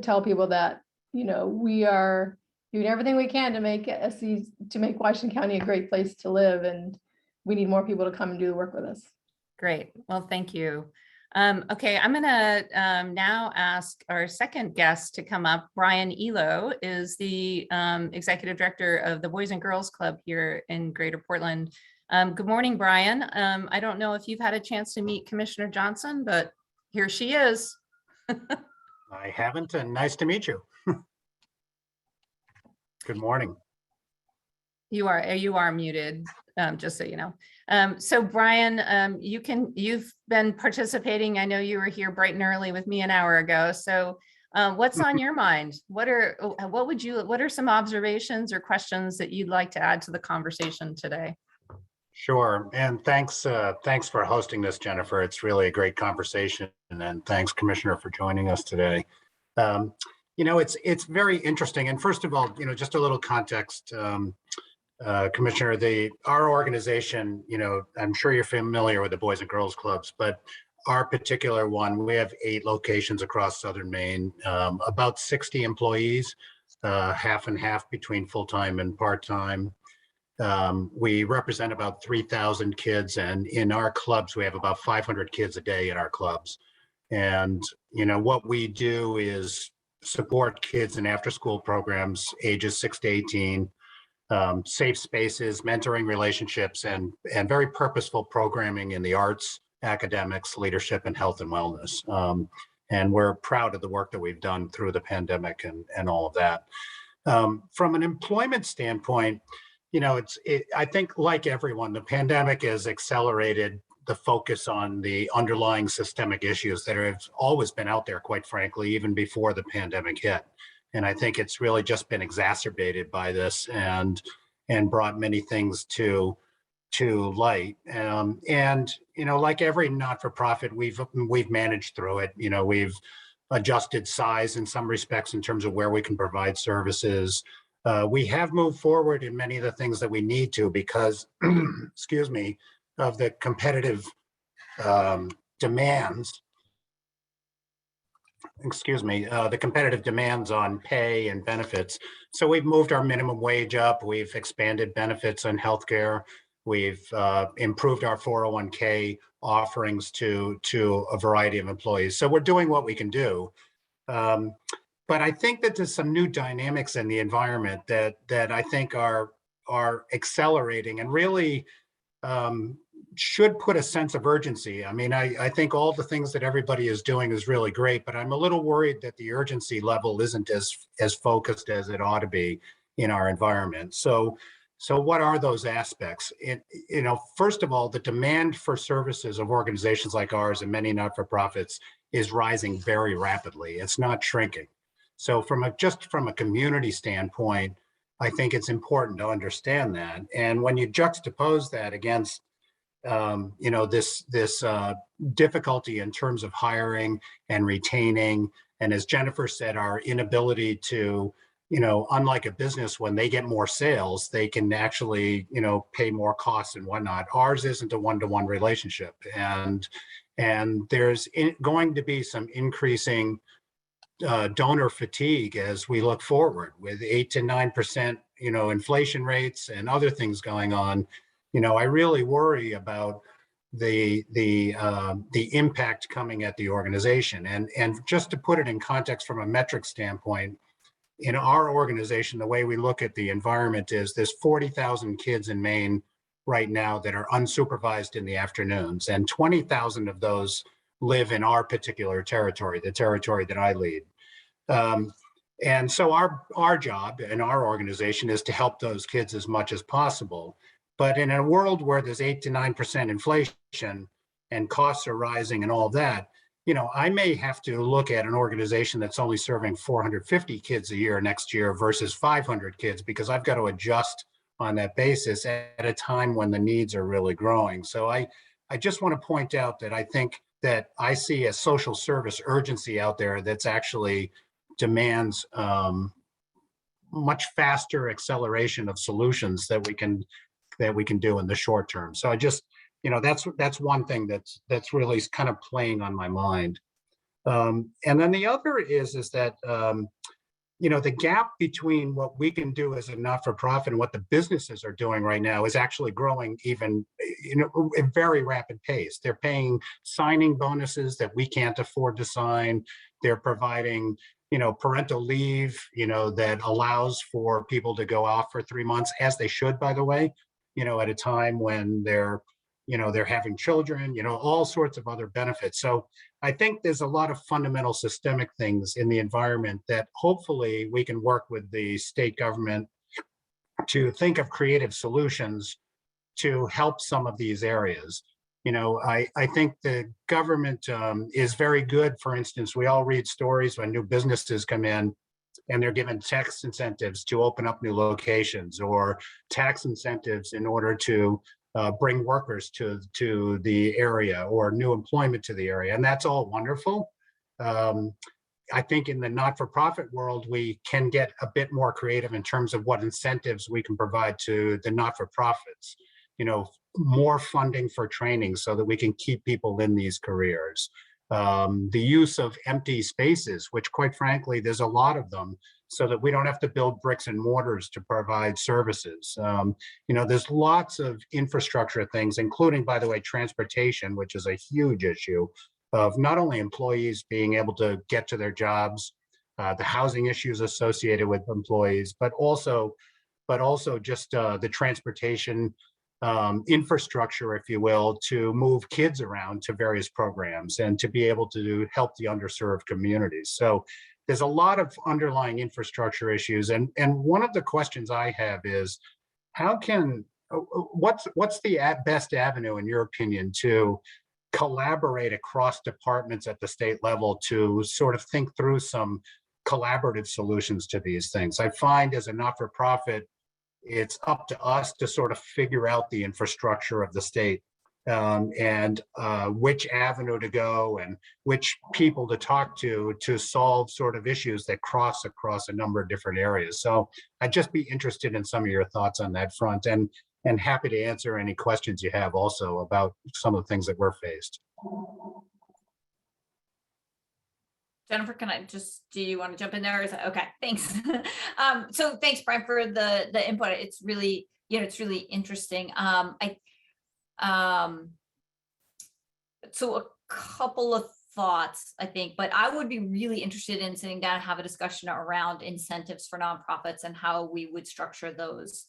tell people that, we are doing everything we can to make Washington County a great place to live, and we need more people to come and do the work with us. Great. Well, thank you. Okay, I'm going to now ask our second guest to come up. Brian Elowe is the Executive Director of the Boys and Girls Club here in Greater Portland. Good morning, Brian. I don't know if you've had a chance to meet Commissioner Johnson, but here she is. I haven't, and nice to meet you. Good morning. You are muted, just so you know. So Brian, you've been participating. I know you were here bright and early with me an hour ago. So what's on your mind? What are some observations or questions that you'd like to add to the conversation today? Sure. And thanks for hosting this, Jennifer. It's really a great conversation. And thanks, Commissioner, for joining us today. It's very interesting. And first of all, just a little context. Commissioner, our organization, I'm sure you're familiar with the Boys and Girls Clubs, but our particular one, we have 8 locations across Southern Maine, about 60 employees, half and half between full-time and part-time. We represent about 3,000 kids, and in our clubs, we have about 500 kids a day in our clubs. And, what we do is support kids in after-school programs, ages 6 to 18, safe spaces, mentoring relationships, and very purposeful programming in the arts, academics, leadership, and health and wellness. And we're proud of the work that we've done through the pandemic and all of that. From an employment standpoint, I think like everyone, the pandemic has accelerated the focus on the underlying systemic issues that have always been out there, quite frankly, even before the pandemic hit. And I think it's really just been exacerbated by this. And and brought many things to light. And like every not-for-profit, we've managed through it. We've adjusted size in some respects in terms of where we can provide services. We have moved forward in many of the things that we need to because, excuse me, of the competitive demands. The competitive demands on pay and benefits. So we've moved our minimum wage up. We've expanded benefits on healthcare. We've improved our 401k offerings to a variety of employees. So we're doing what we can do. But I think that there's some new dynamics in the environment that I think are accelerating and really should put a sense of urgency. I mean, I think all the things that everybody is doing is really great, but I'm a little worried that the urgency level isn't as focused as it ought to be in our environment. So what are those aspects? First of all, the demand for services of organizations like ours and many not-for-profits is rising very rapidly. It's not shrinking. So from a community standpoint, I think it's important to understand that. And when you juxtapose that against this difficulty in terms of hiring and retaining, and as Jennifer said, our inability to, unlike a business, when they get more sales, they can actually, pay more costs and whatnot. Ours isn't a one-to-one relationship, and there's going to be some increasing donor fatigue as we look forward with 8 to 9%, inflation rates and other things going on. I really worry about the impact coming at the organization. And just to put it in context from a metric standpoint, in our organization, the way we look at the environment is there's 40,000 kids in Maine right now that are unsupervised in the afternoons, and 20,000 of those live in our particular territory, the territory that I lead. And so our job in our organization is to help those kids as much as possible. But in a world where there's 8 to 9% inflation and costs are rising and all of that, I may have to look at an organization that's only serving 450 kids a year next year versus 500 kids, because I've got to adjust on that basis at a time when the needs are really growing. So I just want to point out that I think that I see a social service urgency out there that's actually demands much faster acceleration of solutions that we can do in the short term. So I just, that's one thing that's really kind of playing on my mind. And then the other is that the gap between what we can do as a not-for-profit and what the businesses are doing right now is actually growing even, at very rapid pace. They're paying signing bonuses that we can't afford to sign. They're providing, parental leave, that allows for people to go off for 3 months, as they should, by the way, at a time when they're having children, all sorts of other benefits. So I think there's a lot of fundamental systemic things in the environment that hopefully we can work with the state government to think of creative solutions to help some of these areas. I think the government is very good. For instance, we all read stories when new businesses come in and they're given tax incentives to open up new locations, or tax incentives in order to bring workers to the area, or new employment to the area. And that's all wonderful. I think in the not-for-profit world, we can get a bit more creative in terms of what incentives we can provide to the not-for-profits, more funding for training so that we can keep people in these careers. The use of empty spaces, which quite frankly, there's a lot of them, so that we don't have to build bricks and mortars to provide services. There's lots of infrastructure things, including, by the way, transportation, which is a huge issue of not only employees being able to get to their jobs, the housing issues associated with employees, but also just the transportation infrastructure, if you will, to move kids around to various programs and to be able to help the underserved communities. So there's a lot of underlying infrastructure issues. And one of the questions I have is, what's the best avenue, in your opinion, to collaborate across departments at the state level to sort of think through some collaborative solutions to these things? I find as a not-for-profit, it's up to us to sort of figure out the infrastructure of the state, and which avenue to go and which people to talk to solve sort of issues that cross across a number of different areas. So I'd just be interested in some of your thoughts on that front, and happy to answer any questions you have also about some of the things that we're faced. Jennifer, do you want to jump in there? Is that okay? Thanks. So thanks, Brian, for the input. It's really, it's really interesting. So a couple of thoughts, I think, but I would be really interested in sitting down and have a discussion around incentives for nonprofits and how we would structure those,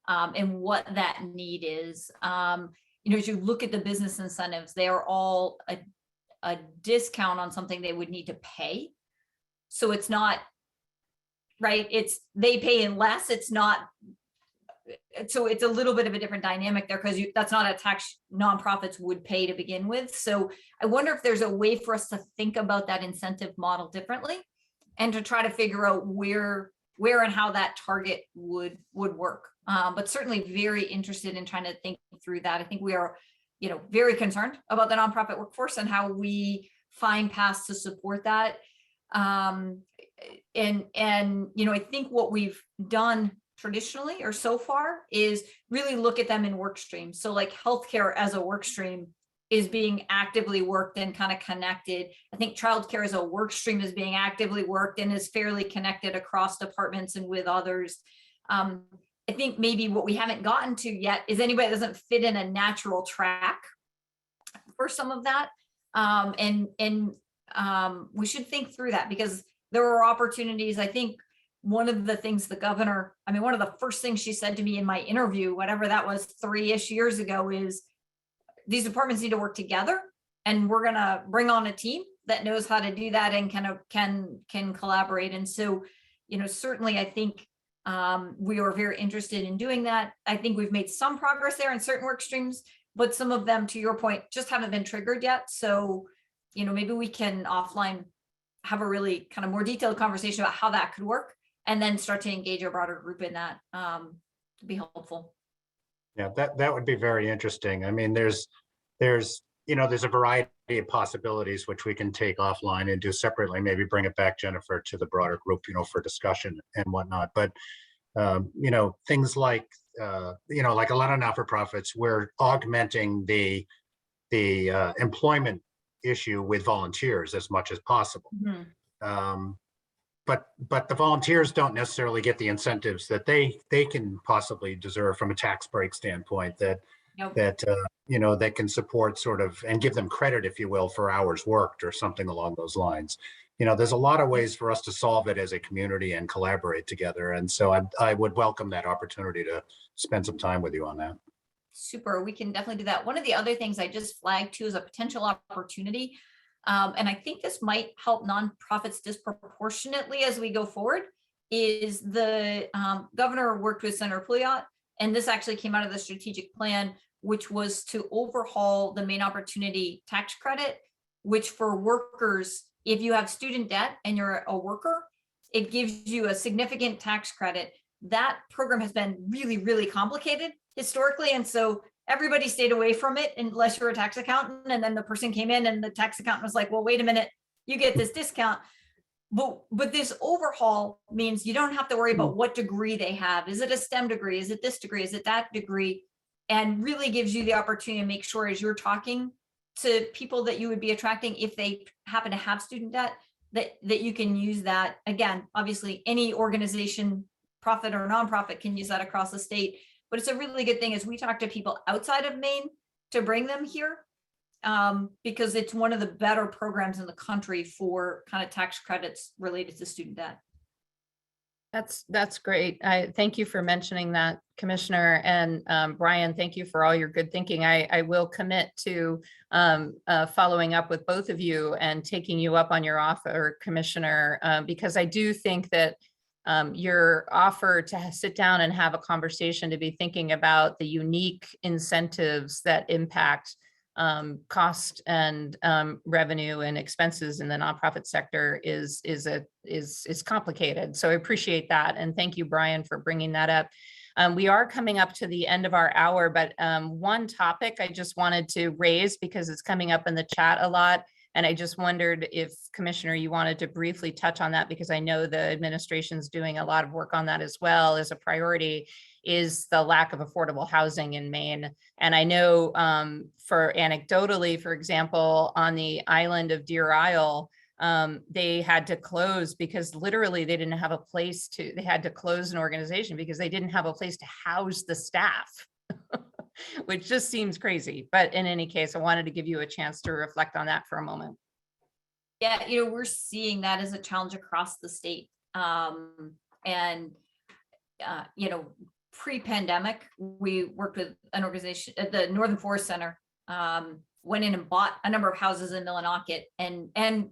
and what that need is. As you look at the business incentives, they are all a discount on something they would need to pay. So it's not, right, they pay in less, it's not, so it's a little bit of a different dynamic there, because that's not a tax nonprofits would pay to begin with. So I wonder if there's a way for us to think about that incentive model differently, and to try to figure out where and how that target would work. But certainly very interested in trying to think through that. I think we are, very concerned about the nonprofit workforce and how we find paths to support that. And I think what we've done traditionally or so far is really look at them in work streams. So like healthcare as a work stream is being actively worked and kind of connected. I think childcare as a work stream is being actively worked and is fairly connected across departments and with others. I think maybe what we haven't gotten to yet is anybody that doesn't fit in a natural track for some of that. We should think through that, because there are opportunities. I think one of the things one of the first things she said to me in my interview, whatever that was 3-ish years ago, is these departments need to work together, and we're going to bring on a team that knows how to do that and can collaborate. And so, certainly I think we are very interested in doing that. I think we've made some progress there in certain work streams, but some of them, to your point, just haven't been triggered yet. So, maybe we can offline have a really kind of more detailed conversation about how that could work, and then start to engage a broader group in that, to be helpful. Yeah, that would be very interesting. I mean, there's a variety of possibilities which we can take offline and do separately, maybe bring it back, Jennifer, to the broader group, for discussion and whatnot. But, things like, like a lot of not-for-profits, we're augmenting the employment issue with volunteers as much as possible. Mm-hmm. But the volunteers don't necessarily get the incentives that they can possibly deserve from a tax break standpoint, that can support sort of and give them credit, if you will, for hours worked or something along those lines. There's a lot of ways for us to solve it as a community and collaborate together. And so I would welcome that opportunity to spend some time with you on that. Super, we can definitely do that. One of the other things I just flagged too is a potential opportunity. And I think this might help nonprofits disproportionately as we go forward, is the governor worked with Senator Pouliot, and this actually came out of the strategic plan, which was to overhaul the Maine Opportunity Tax Credit, which for workers, if you have student debt and you're a worker, it gives you a significant tax credit. That program has been really, really complicated historically. And so everybody stayed away from it unless you're a tax accountant. And then the person came in and the tax accountant was like, well, wait a minute, you get this discount. But this overhaul means you don't have to worry about what degree they have. Is it a STEM degree? Is it this degree? Is it that degree? And really gives you the opportunity to make sure, as you're talking to people that you would be attracting, if they happen to have student debt, that you can use that. Again, obviously any organization, profit or nonprofit, can use that across the state. But it's a really good thing as we talk to people outside of Maine to bring them here, because it's one of the better programs in the country for kind of tax credits related to student debt. That's great. I thank you for mentioning that, Commissioner, and Brian, thank you for all your good thinking. I will commit to following up with both of you and taking you up on your offer, Commissioner, because I do think that your offer to sit down and have a conversation, to be thinking about the unique incentives that impact cost and revenue and expenses in the nonprofit sector is complicated. So I appreciate that. And thank you, Brian, for bringing that up. We are coming up to the end of our hour, but one topic I just wanted to raise because it's coming up in the chat a lot. And I just wondered if, Commissioner, you wanted to briefly touch on that, because I know the administration's doing a lot of work on that as well as a priority, is the lack of affordable housing in Maine. And I know for anecdotally, for example, on the island of Deer Isle, they had to close because literally they didn't have a place to, they had to close an organization because they didn't have a place to house the staff. Which just seems crazy. But in any case, I wanted to give you a chance to reflect on that for a moment. Yeah, we're seeing that as a challenge across the state. Pre-pandemic, we worked with an organization at the Northern Forest Center, went in and bought a number of houses in Millinocket and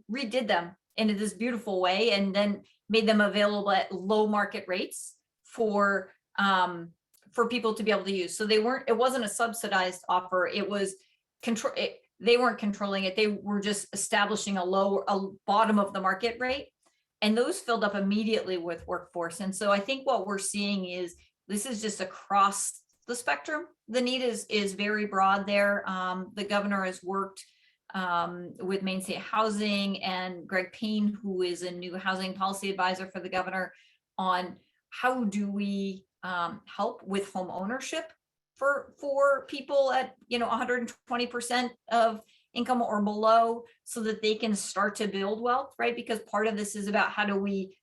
redid them into this beautiful way, and then made them available at low market rates for people to be able to use. So it wasn't a subsidized offer. It was they weren't controlling it. They were just establishing a bottom of the market rate. And those filled up immediately with workforce. And so I think what we're seeing is this is just across the spectrum. The need is very broad there. The governor has worked with Maine State Housing and Greg Payne, who is a new housing policy advisor for the governor, on how do we help with home ownership for people at 120% of income or below, so that they can start to build wealth, right? Because part of this is about how do we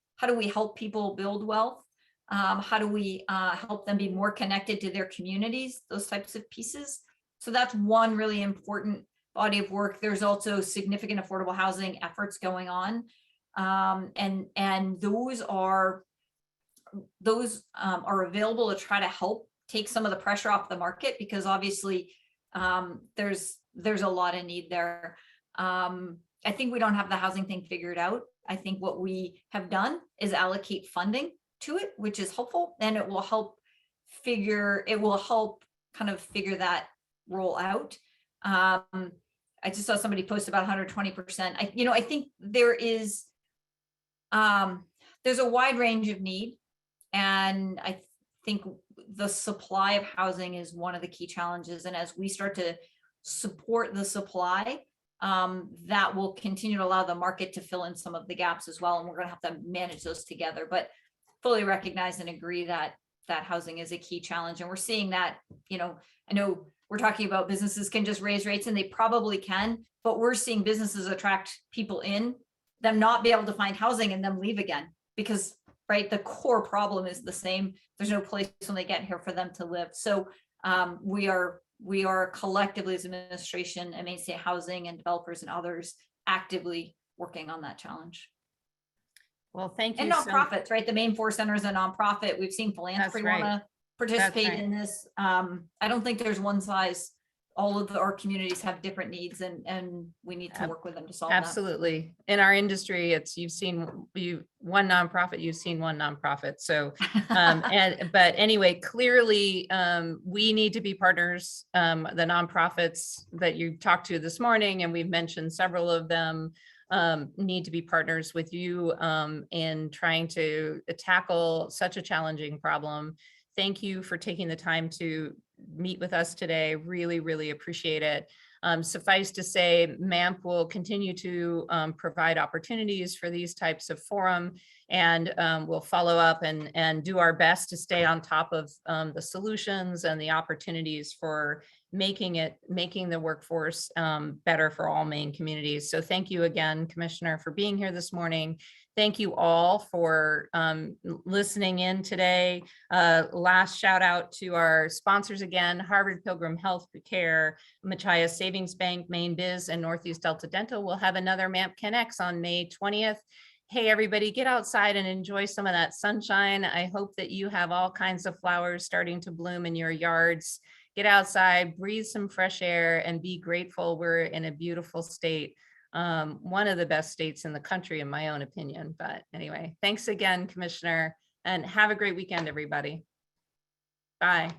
help people build wealth? How do we help them be more connected to their communities? Those types of pieces. So that's one really important body of work. There's also significant affordable housing efforts going on, and those are available to try to help take some of the pressure off the market, because obviously there's a lot of need there. I think we don't have the housing thing figured out. I think what we have done is allocate funding to it, which is helpful, and it will help kind of figure that roll out. I just saw somebody post about 120%. I think there's a wide range of need. And I think the supply of housing is one of the key challenges. And as we start to support the supply, that will continue to allow the market to fill in some of the gaps as well. And we're going to have to manage those together, but fully recognize and agree that housing is a key challenge. And we're seeing that, I know we're talking about businesses can just raise rates, and they probably can, but we're seeing businesses attract people in, them not be able to find housing and them leave again, because right, the core problem is the same. There's no place when they get here for them to live. So we are collectively as administration and Maine State Housing and developers and others actively working on that challenge. Well, thank you. And nonprofits, right? The Maine Forest Center is a nonprofit. We've seen philanthropy want to participate in this. I don't think there's one size. All of our communities have different needs, and we need to work with them to solve that. Absolutely. In our industry, you've seen one nonprofit. So, but anyway, clearly we need to be partners. The nonprofits that you talked to this morning, and we've mentioned several of them, need to be partners with you in trying to tackle such a challenging problem. Thank you for taking the time to meet with us today. Really, really appreciate it. Suffice to say, MANP will continue to provide opportunities for these types of forum, and we'll follow up and do our best to stay on top of the solutions and the opportunities for making the workforce better for all Maine communities. So thank you again, Commissioner, for being here this morning. Thank you all for listening in today. Last shout out to our sponsors again: Harvard Pilgrim Health Care, Machias Savings Bank, Maine Biz, and Northeast Delta Dental. We'll have another MANP Connects on May 20th. Hey, everybody, get outside and enjoy some of that sunshine. I hope that you have all kinds of flowers starting to bloom in your yards. Get outside, breathe some fresh air, and be grateful we're in a beautiful state. One of the best states in the country, in my own opinion. But anyway, thanks again, Commissioner, and have a great weekend, everybody. Bye.